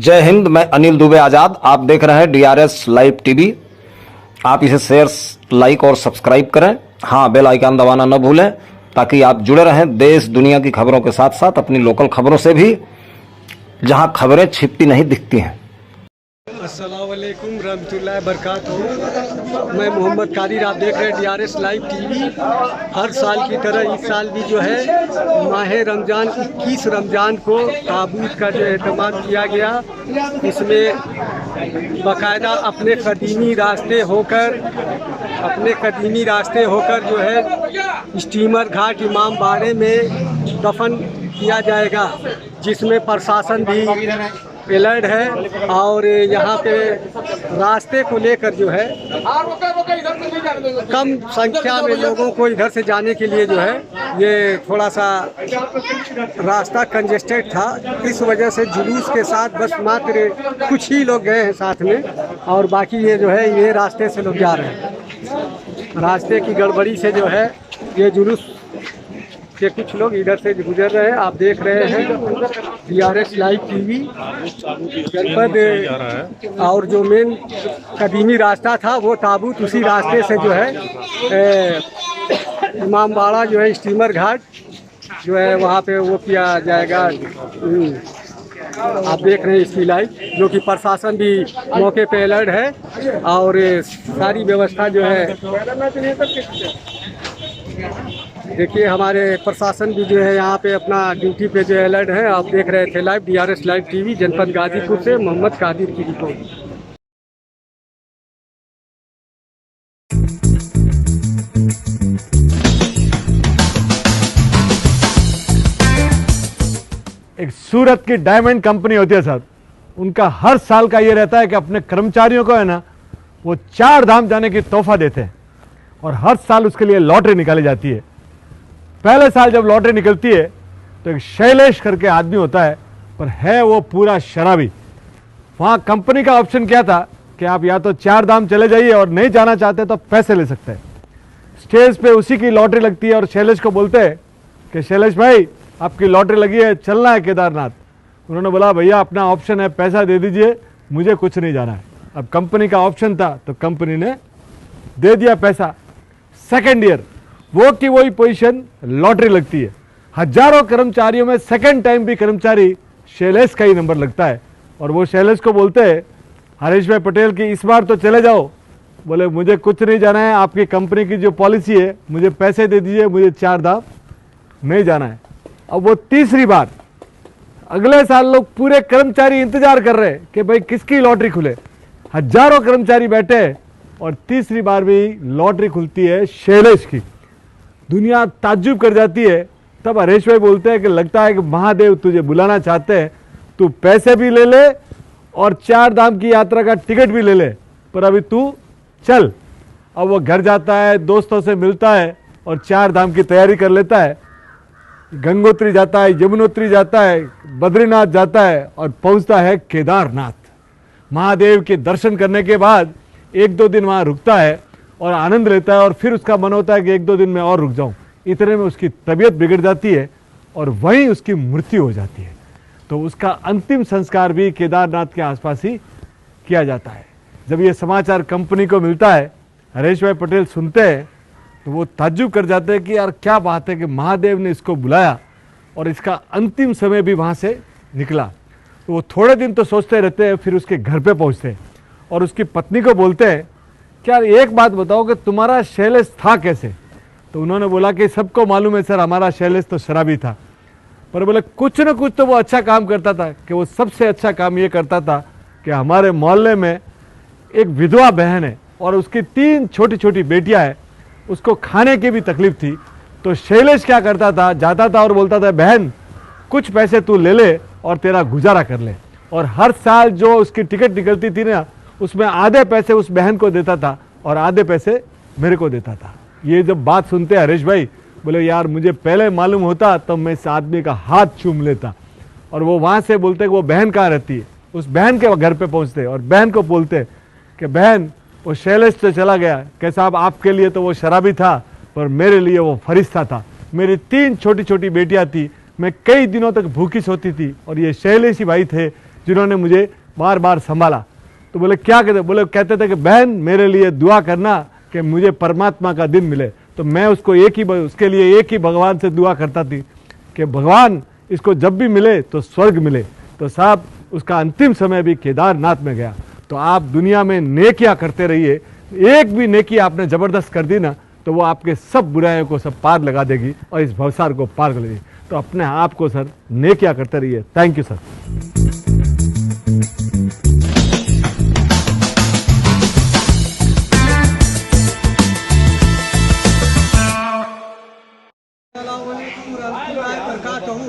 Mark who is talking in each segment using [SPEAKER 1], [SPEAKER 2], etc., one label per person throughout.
[SPEAKER 1] जय हिंद। मैं अनिल दुबे आजाद। आप देख रहे हैं डीआरएस लाइव टीवी। आप इसे शेयर, लाइक और सब्सक्राइब करें। हाँ, बेल आइकन दबाना न भूलें ताकि आप जुड़े रहें देश दुनिया की खबरों के साथ साथ अपनी लोकल खबरों से भी, जहां खबरें छिपती नहीं दिखती हैं।
[SPEAKER 2] अस्सलाम वालेकुम रहमतुल्लाहि बरकातहू। मैं मोहम्मद कादिर, आप देख रहे हैं डीआरएस लाइव टीवी। हर साल की तरह इस साल भी जो है माह रमज़ान 21 रमज़ान को ताबूत का जो एहतमाम किया गया। इसमें बाकायदा अपने कदीमी रास्ते होकर जो है स्टीमर घाट इमाम बाड़े में दफन किया जाएगा, जिसमें प्रशासन भी अलर्ट है और यहाँ पे रास्ते को लेकर जो है कम संख्या में लोगों को इधर से जाने के लिए जो है ये थोड़ा सा रास्ता कंजेस्टेड था। इस वजह से जुलूस के साथ बस मात्र कुछ ही लोग गए हैं साथ में, और बाकी ये जो है ये रास्ते से लोग जा रहे हैं। रास्ते की गड़बड़ी से जो है ये जुलूस के कुछ लोग इधर से गुजर रहे हैं। आप देख रहे हैं डीआरएस लाइव टीवी। जनपद और जो मेन कदीमी रास्ता था वो ताबूत उसी रास्ते से जो है इमामबाड़ा जो है स्टीमर घाट जो है वहाँ पे वो किया जाएगा। आप देख रहे हैं इसकी लाइव, जो कि प्रशासन भी मौके पे अलर्ट है और सारी व्यवस्था जो है देखिए हमारे प्रशासन भी जो है यहाँ पे अपना ड्यूटी पे जो अलर्ट है। आप देख रहे थे लाइव डीआरएस लाइव टीवी। जनपद गाजीपुर से मोहम्मद कादिर की रिपोर्ट।
[SPEAKER 3] एक सूरत की डायमंड कंपनी होती है साहब, उनका हर साल का ये रहता है कि अपने कर्मचारियों को है ना वो 4 धाम जाने की तोहफा देते हैं, और हर साल उसके लिए लॉटरी निकाली जाती है। पहले साल जब लॉटरी निकलती है तो एक शैलेश करके आदमी होता है, पर है वो पूरा शराबी। वहाँ कंपनी का ऑप्शन क्या था कि आप या तो 4 धाम चले जाइए और नहीं जाना चाहते तो पैसे ले सकते हैं। स्टेज पे उसी की लॉटरी लगती है और शैलेश को बोलते हैं कि शैलेश भाई आपकी लॉटरी लगी है, चलना है केदारनाथ। उन्होंने बोला भैया अपना ऑप्शन है, पैसा दे दीजिए, मुझे कुछ नहीं जाना है। अब कंपनी का ऑप्शन था तो कंपनी ने दे दिया पैसा। सेकेंड ईयर वो की वही पोजीशन, लॉटरी लगती है। हजारों कर्मचारियों में सेकेंड टाइम भी कर्मचारी शैलेश का ही नंबर लगता है, और वो शैलेश को बोलते हैं हरीश भाई पटेल की इस बार तो चले जाओ। बोले मुझे कुछ नहीं जाना है, आपकी कंपनी की जो पॉलिसी है मुझे पैसे दे दीजिए, मुझे 4 धाम नहीं जाना है। अब वो तीसरी बार, अगले साल लोग पूरे कर्मचारी इंतजार कर रहे हैं कि भाई किसकी लॉटरी खुले। हजारों कर्मचारी बैठे और तीसरी बार भी लॉटरी खुलती है शैलेश की। दुनिया ताज्जुब कर जाती है। तब हरीश भाई बोलते हैं कि लगता है कि महादेव तुझे बुलाना चाहते हैं, तू पैसे भी ले ले और 4 धाम की यात्रा का टिकट भी ले ले, पर अभी तू चल। अब वो घर जाता है, दोस्तों से मिलता है और 4 धाम की तैयारी कर लेता है। गंगोत्री जाता है, यमुनोत्री जाता है, बद्रीनाथ जाता है और पहुंचता है केदारनाथ। महादेव के दर्शन करने के बाद 1-2 दिन वहाँ रुकता है और आनंद लेता है, और फिर उसका मन होता है कि 1-2 दिन में और रुक जाऊं। इतने में उसकी तबीयत बिगड़ जाती है और वहीं उसकी मृत्यु हो जाती है। तो उसका अंतिम संस्कार भी केदारनाथ के आसपास ही किया जाता है। जब ये समाचार कंपनी को मिलता है, हरीश भाई पटेल सुनते हैं तो वो ताज्जुब कर जाते हैं कि यार क्या बात है कि महादेव ने इसको बुलाया और इसका अंतिम समय भी वहाँ से निकला। तो वो थोड़े दिन तो सोचते रहते हैं, फिर उसके घर पे पहुँचते हैं और उसकी पत्नी को बोलते हैं क्या एक बात बताओ कि तुम्हारा शैलेश था कैसे। तो उन्होंने बोला कि सबको मालूम है सर, हमारा शैलेश तो शराबी था, पर बोले कुछ न कुछ तो वो अच्छा काम करता था। कि वो सबसे अच्छा काम ये करता था कि हमारे मोहल्ले में एक विधवा बहन है और उसकी 3 छोटी छोटी बेटियां हैं, उसको खाने की भी तकलीफ थी। तो शैलेश क्या करता था, जाता था और बोलता था बहन कुछ पैसे तू ले ले और तेरा गुजारा कर ले। और हर साल जो उसकी टिकट निकलती थी ना, उसमें आधे पैसे उस बहन को देता था और आधे पैसे मेरे को देता था। ये जब बात सुनते हरीश भाई बोले यार मुझे पहले मालूम होता तो मैं इस आदमी का हाथ चूम लेता। और वो वहाँ से बोलते कि वो बहन कहाँ रहती है, उस बहन के घर पे पहुँचते और बहन को बोलते कि बहन वो शैलेश तो चला गया, कि साहब आपके लिए तो वो शराबी था पर मेरे लिए वो फरिश्ता था। मेरी 3 छोटी छोटी बेटियां थी, मैं कई दिनों तक भूखी सोती थी और ये शैलेश ही भाई थे जिन्होंने मुझे बार बार संभाला। तो बोले क्या कहते, बोले कहते थे कि बहन मेरे लिए दुआ करना कि मुझे परमात्मा का दिन मिले। तो मैं उसके लिए एक ही भगवान से दुआ करता थी कि भगवान इसको जब भी मिले तो स्वर्ग मिले। तो साहब उसका अंतिम समय भी केदारनाथ में गया। तो आप दुनिया में नेकियां करते रहिए, एक भी नेकी आपने ज़बरदस्त कर दी ना तो वो आपके सब बुराइयों को सब पार लगा देगी और इस भवसार को पार कर देगी। तो अपने आप को सर नेकियां करते रहिए। Thank you sir.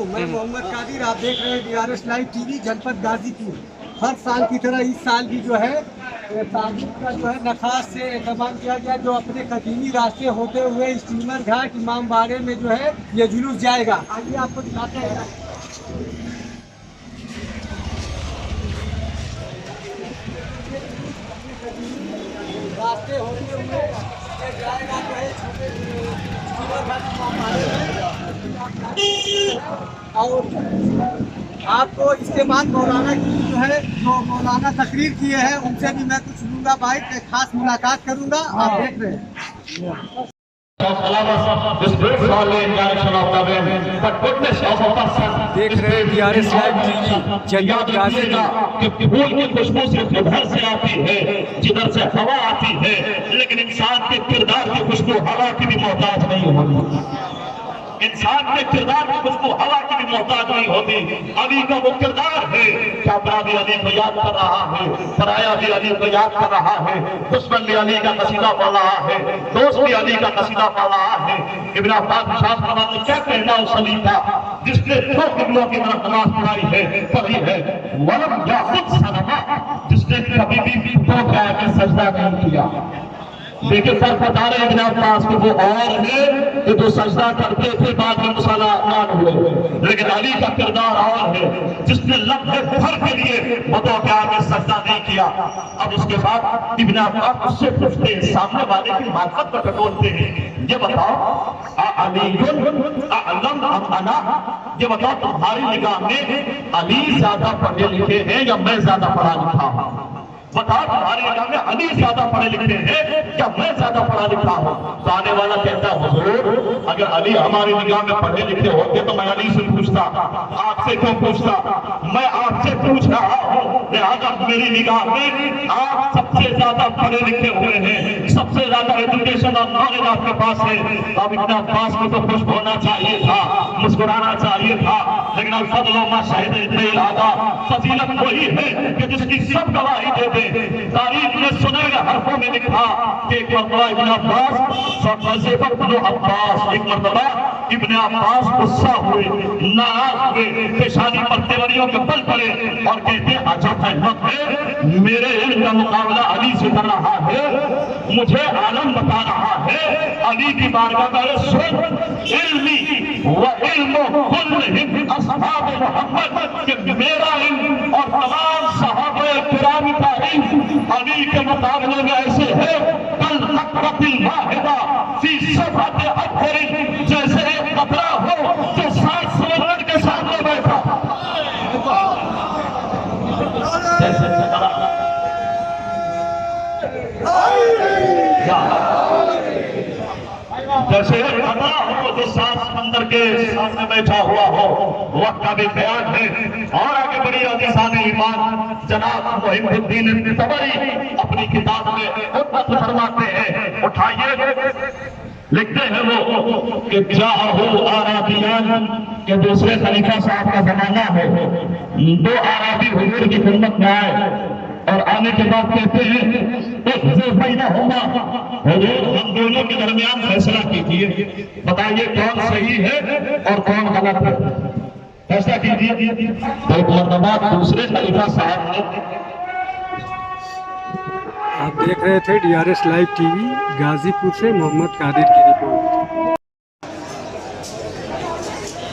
[SPEAKER 2] मैं मोहम्मद कादिर, आप देख रहे हैं DRS लाइव टीवी जनपद गाजीपुर। हर साल की तरह इस साल भी जो है ताबूत का जो है नखास से एहतमाम किया गया, जो अपने कदीमी रास्ते होते हुए स्टीमर घाट इमाम बाड़े में जो है ये जुलूस जाएगा। आइए आपको दिखाते हैं। रास्ते होते हुए ये जाएगा जो है छोटे स्टीमर घाट इमाम बाड़े में। और आपको इसके बाद मौलाना की जो है जो मौलाना तकरीर किए हैं उनसे भी मैं कुछ लूँगा, भाई खास मुलाकात करूँगा। आप देख रहे हैं DRS लाइव टीवी जनपद गाजीपुर।
[SPEAKER 4] फूल की खुशबू सिर्फ उधर से आती है जिधर से हवा आती है, लेकिन इंसान के किरदार की खुशबू हवा की भी मोहताज नहीं होती। इंसान के किरदार की खुशबू हवा की भी मोहताज नहीं होती। अली का वो किरदार है क्या भी अली को याद कर रहा है, पराया भी अली को याद कर रहा है, दुश्मन भी अली का कसीदा पढ़ रहा है, दोस्त भी अली का कसीदा पढ़ रहा है। इब्न अब्बास ने क्या कहना उस अली का जिसने दो किबलों की तरफ नमाज पढ़ाई है, पढ़ी है, वलम याखुद सनमा, जिसने कभी भी दो पैर में सजदा नहीं किया। देखिए सर बता रहे इब्न अब्बास को वो और है कि जो सजदा करते थे बाद में मुसलमान हुए, लेकिन अली का किरदार और है जिसने लम्हे भर के लिए बतौर प्यार में सजदा नहीं किया। अब उसके बाद इब्न अब्बास उससे पूछते हैं, सामने वाले की मार्फत पर टटोलते हैं, ये बताओ ये बताओ तुम्हारी निगाह में अली ज्यादा पढ़े लिखे हैं या मैं ज्यादा पढ़ा लिखा हूं? बताओ तुम्हारी निगाह में अली ज्यादा पढ़े लिखे हैं या मैं ज्यादा पढ़ा लिखा हूं? तो आने वाला कहता है हुजूर अगर अली हमारी निगाह में पढ़े लिखे होते तो मैं अली से पूछता, आपसे क्यों पूछता? मैं आपसे पूछ रहा हूं, लिहाजा मेरी निगाह में आप सबसे ज्यादा पढ़े लिखे हुए हैं, सबसे ज्यादा एजुकेशन और नॉलेज आपके पास है। अब इब्न अब्बास को तो खुश होना चाहिए था, मुस्कुराना चाहिए था, लेकिन फजीलत वही है कि जिसकी सब गवाही दे दे। तारीख में सुनहरे हरफों में लिखा कि एक मरतबा इब्न अब्बास इब्न अब्बास गुस्सा हुए, नाराज हुए, पेशानी पर तेवरियों के बल पड़े और कहते अजब है मेरे इल्म का मुकाबला अली से कर रहा है, मुझे आलम बता रहा है अली की बारगाह में इल्मी व इल्म कुल्लिहिम असहाब मोहम्मद, कि मेरा इल्म और तमाम सहाबे किराम का इल्म अली के मुकाबले में ऐसे है कल नकरतिल वाहिदा फी सफहत अकबर, जैसे एक कतरा हो जो 7 समंदर के सामने बैठा। जैसे कतरा हो जो 7 समंदर के सामने बैठा हुआ हो, वक्त का भी बयान है। और आगे बड़ी अजीज़ान ईमान जनाब मुहिमुद्दीन तबरी अपनी किताब में फरमाते हैं, उठाइए लिखते हैं वो कि जाहू आराबियान के दूसरे खलीफा साहब का जमाना है, 2 आराबी हुजूर की खिदमत में आए और आने के बाद कहते हैं हम दोनों के दरमियान फैसला कीजिए, बताइए कौन सही है और कौन गलत है, फैसला कीजिए। तो एक मरतबा दूसरे खलीफा साहब ने,
[SPEAKER 2] आप देख रहे थे DRS लाइव टीवी गाजीपुर से मोहम्मद कादिर की रिपोर्ट।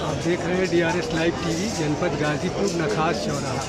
[SPEAKER 2] आप देख रहे हैं DRS लाइव टीवी जनपद गाजीपुर नखास चौराहा।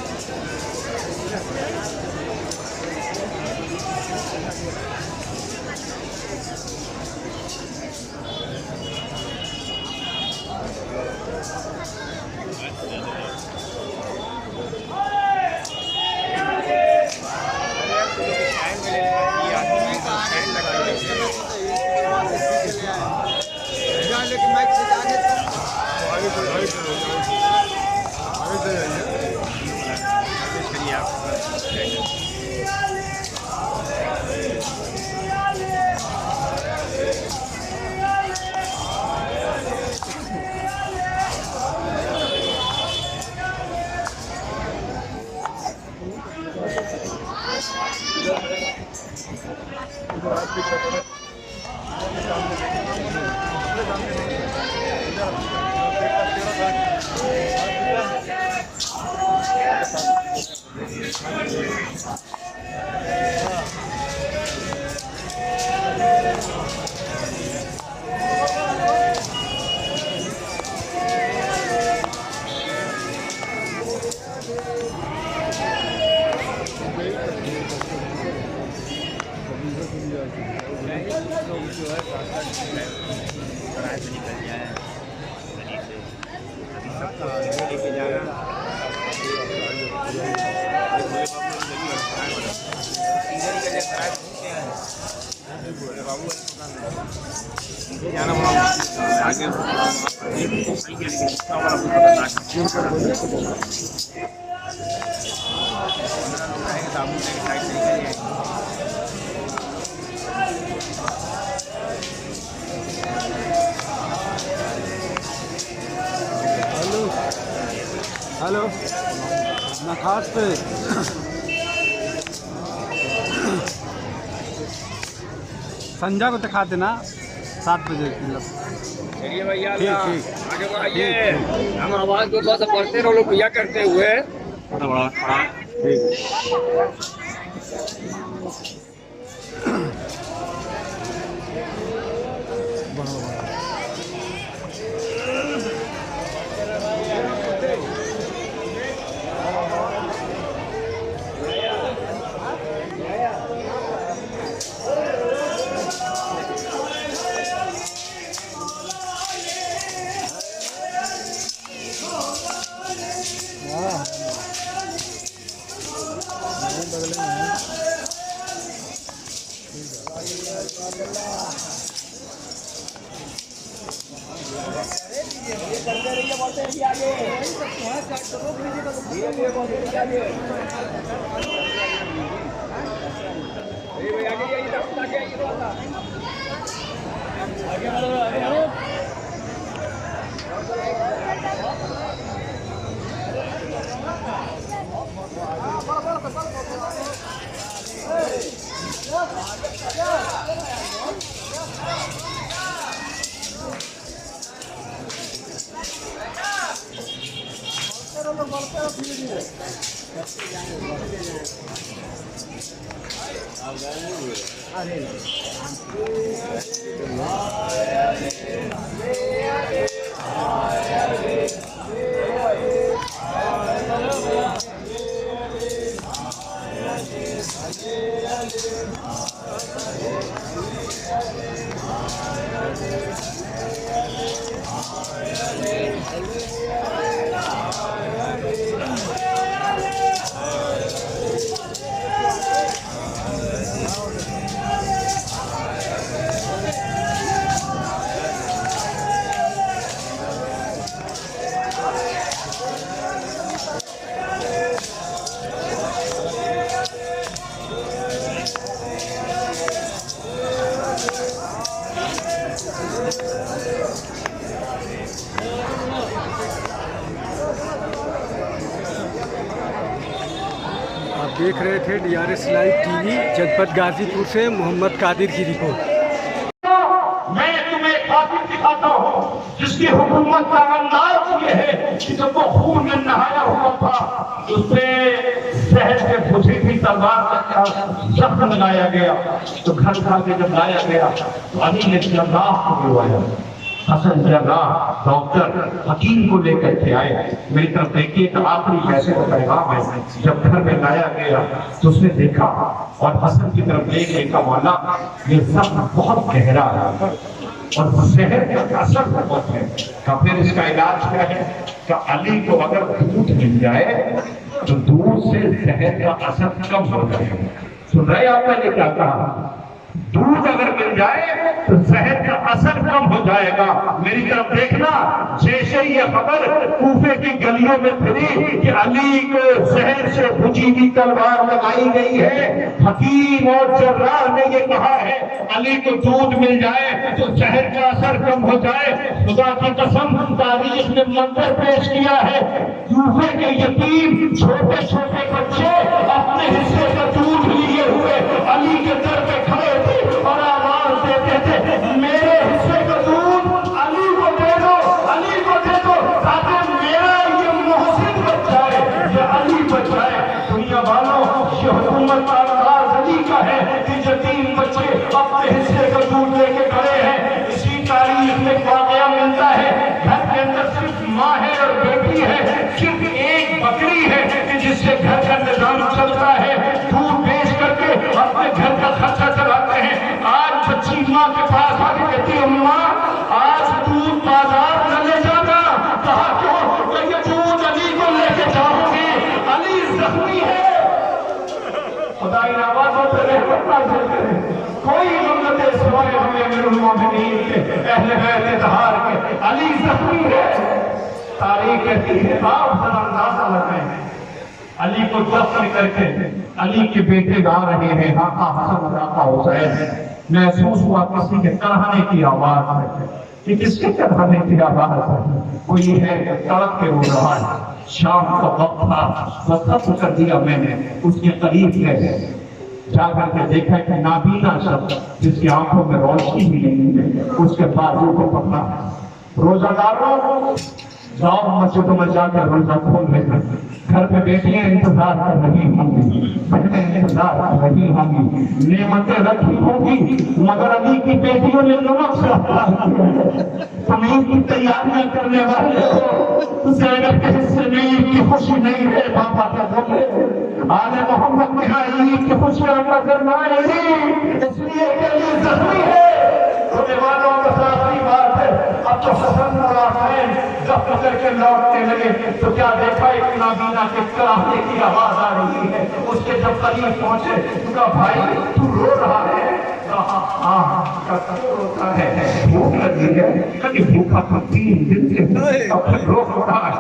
[SPEAKER 2] हेलो नखास पे संजय को दिखा देना 7 बजे
[SPEAKER 5] चलिए भैया
[SPEAKER 2] ठीक
[SPEAKER 5] आगे बढ़ाइए। हम आवाज को थोड़ा सा बढ़ते रहो लोग भैया करते हुए।
[SPEAKER 2] देख रहे थे DRS लाइव टीवी जनपद गाजीपुर से मोहम्मद कादिर की रिपोर्ट।
[SPEAKER 4] मैं तुम्हें कातिल दिखाता हूँ जिसकी हुकूमत का अंदाज ये है कि जब वो खून में नहाया हुआ था उसपे शहर के बुझी हुई तलवार का जख्म लगाया गया। तो घर के जब लाया गया तो अली ने जर्राह को बुलवाया। हसन जर्राह डॉक्टर हकीम को लेकर के आए। मेरी तरफ देखिए तो आखिरी कैसे का पैगाम है। जब घर में लाया गया तो उसने देखा और हसन की तरफ देखने का मौला ये जख्म बहुत गहरा है और शहर का असर बहुत है। तो फिर इसका इलाज क्या है कि अली को अगर दूध मिल जाए तो दूध से शहर का असर कम हो जाएगा। सुन रहे आप मैंने क्या कहा? दूध अगर मिल जाए तो शहर का असर कम हो जाएगा। मेरी तरफ देखना, जैसे ये खबर कूफे की गलियों में फिरी कि अली को शहर से बुझी हुई तलवार लगाई गई है, हकीम और जर्राह ने ये कहा है अली को दूध मिल जाए तो शहर का असर कम हो जाए। खुदा की कसम तारीख ने मंजर पेश किया है, कूफे के यतीम छोटे छोटे बच्चे अपने हिस्से का दूध लिए हुए अली के दर पे खड़े थे और आवाज देते थे मेरे हिस्से का दूध अली को दे दो, अली को दे दो ताकि मेरा ये मोहसिन बच जाए, ये अली बच जाए। दुनिया वालों बच्ची माँ के पास आके कहती है अम्मा आज दूध बाजार न ले जाना। कहा क्यों? ये दूध अली को लेके जाओगे, अली जख्मी है। खुदा इन आवाजों पर रहमत नाज़िल करे। कोई मन्नत सिवाय हमें अमीरुल मोमिनीन के अहले बैत इज़हार के अली जख्मी है। तारीख कहती है आप जरा अंदाजा लगाएं, अली को दफन करके अली के बेटे गा रहे हैं आका हसन आका हुसैन। महसूस हुआ किसी के कराने की आवाज है कि किसके कराने की आवाज है। कोई है तड़प के रो रहा है। शाम का वक्त था, वक्त कर दिया मैंने, उसके करीब गए, जाकर के देखा कि नाबीना शख्स जिसकी आंखों में रोशनी भी नहीं है, उसके बाजू को पकड़ा। रोजादारों जाओ मस्जिद में जाकर रोजा खोल लेना। घर पे बेटियां इंतजार कर रही होंगी, बहनें इंतजार कर रही होंगी, नेमतें रखी होंगी, मगर अली की बेटियों ने नमक से तुम ईद की तैयारियां करने वाले हो। ज़ैनब के हिस्से में ईद की खुशी नहीं है, पापा का बोले आले मोहम्मद के यहाँ ईद की खुशियां नजर न आएगी, इसलिए अली जख्मी है। होने वालों का साथी बात है। अब तो हसन और हुसैन जब करके लौटने लगे तो क्या देखा एक नाबीना के कराहने की आवाज आ रही है। उसके जब करीब पहुंचे उनका भाई तू रो रहा है? रोता है, भूख लगी है। कभी भूखा तो 3 दिन से रो रहा है।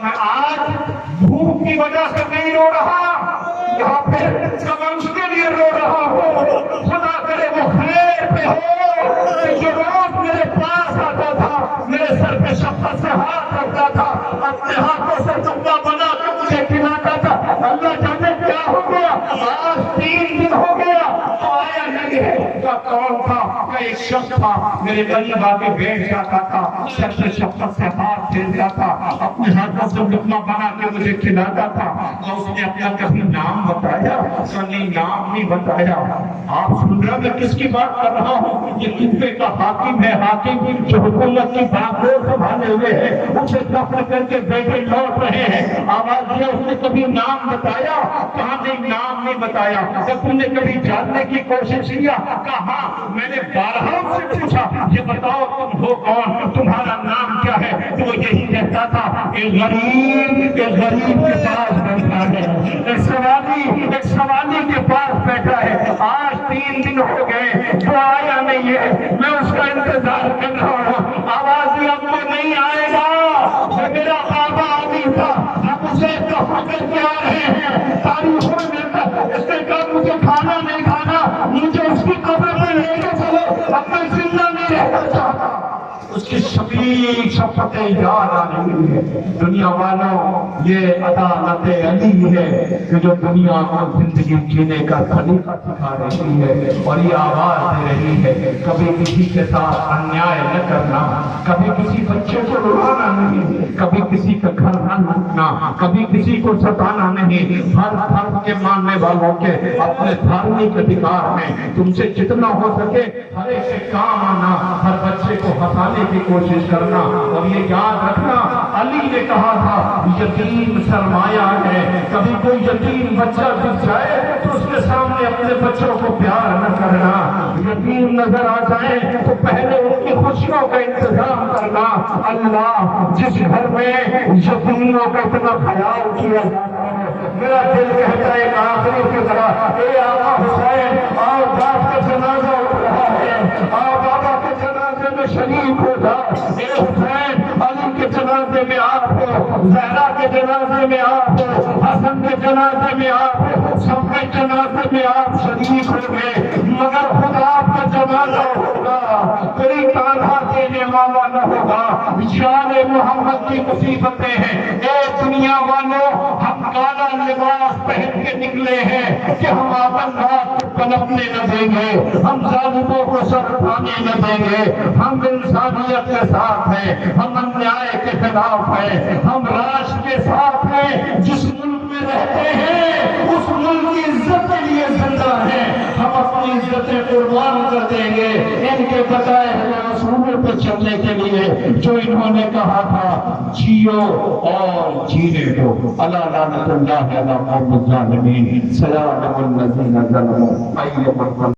[SPEAKER 4] मैं आज भूख की वजह से नहीं रो रहा, यहाँ पे कमंश के लिए रो रहा हूँ। खुदा करे वो खैर पे हो। जो रोज मेरे पास आता था, मेरे सर पे शफ़क़त से हाथ रखता था, अपने हाथों से टुकड़ा बना के मुझे खिलाता था, अल्लाह जाने क्या हो गया। आज 3 दिन हो गया तो आया नहीं है। क्या कौन था? एक शख्स था, मेरे करीब आके बैठ जाता था, सर से शफ़क़त से हाथ फेरता था, अपने हाथों से लुक़मा बना के मुझे खिलाता था। और उसने अपना कभी नाम बताया? नहीं, नाम नहीं बताया। आप सुन रहे मैं किसकी बात कर रहा हूँ? ये कितने का हाकिम है, हाकिम जो हुकूमत की बागडोर संभाले हुए है, उसे दफन करके बेटे लौट रहे हैं। आवाज दिया, उसने कभी नाम बताया? कहा नहीं, नाम नहीं बताया। जब तुमने कभी जानने की कोशिश किया? कहा मैंने 12 से पूछा, ये बताओ तुम हो कौन, तुम्हारा नाम क्या है? तो यही कहता था एक गरीब के पास बैठा है, एक सवाली के पास बैठा है। आज 3 दिन हो गए तो आया नहीं है, मैं उसका इंतजार कर रहा हूँ। आवाज अब तो नहीं आएगा। मेरा बाबा आदमी था, हम उसे पकड़ के आ रहे हैं। तारीखों में इसने कहा मुझे खाना नहीं खाना, मुझे उसकी कब्र में लेके चलो, अब मैं जिंदा नहीं रहना चाहता। उसकी शफ़क़त याद आ रही है। दुनिया वालों, ये अदालत अली है कि जो दुनिया को जिंदगी जीने का तरीका सिखा रही है और ये आवाज दे रही है कभी किसी के साथ अन्याय न करना, कभी किसी बच्चे को रुलाना नहीं, कभी किसी का घर न लूटना, कभी किसी को सताना नहीं। हर धर्म के मानने वालों के अपने धार्मिक अधिकार में तुमसे जितना हो सके हर एक के काम आना, हर बच्चे को हंसाने की कोशिश करना। और ये याद रखना, अली ने कहा था यतीम सरमाया है। कभी कोई यतीम बच्चा दिख जाए तो उसके सामने अपने बच्चों को प्यार न करना। यतीम नजर आ जाए तो पहले उनकी खुशियों का इंतजाम करना। अल्लाह जिस घर में यतीमों का इतना ख्याल किया जाता है, मेरा दिल कहता है एक आखिरी की तरह, ए आका हुसैन और बाप का जनाजा उठ रहा है, और बाबा के जनाजे में शरीक हो जाओ। ए हुसैन, अली के जनाजे में आप हो, ज़हरा के जनाजे में आप हो, हसन के जनाजे में आप हो, सबके जनाजे में आप शरीक हो गए, मगर खुद आपका जनाजा होगा, कोई कान्हा देने वाला न होगा। शान मोहम्मद की मुसीबतें हैं। ए दुनिया वालों, हम काला लिबास पहन के निकले हैं कि हम आतंकवाद पनपने न देंगे, हम जालिमों को सर उठाने न देंगे, हम इंसानियत के साथ हैं, हम अन्याय के खिलाफ हैं, हम राष्ट्र के साथ हैं। जिस मुल्क में रहते हैं उस मुल्क की इज्जत के लिए जिंदा है, हम अपनी इज्जतें कुर्बान कर देंगे इनके बताए हुए असूलों पर चलने के लिए जो इन्होंने कहा था जियो और जीने दो। अल्लाह लानतुल्लाह अला कौमिज़ ज़ालिमीन। सलामुन लज़ीना ज़लमू।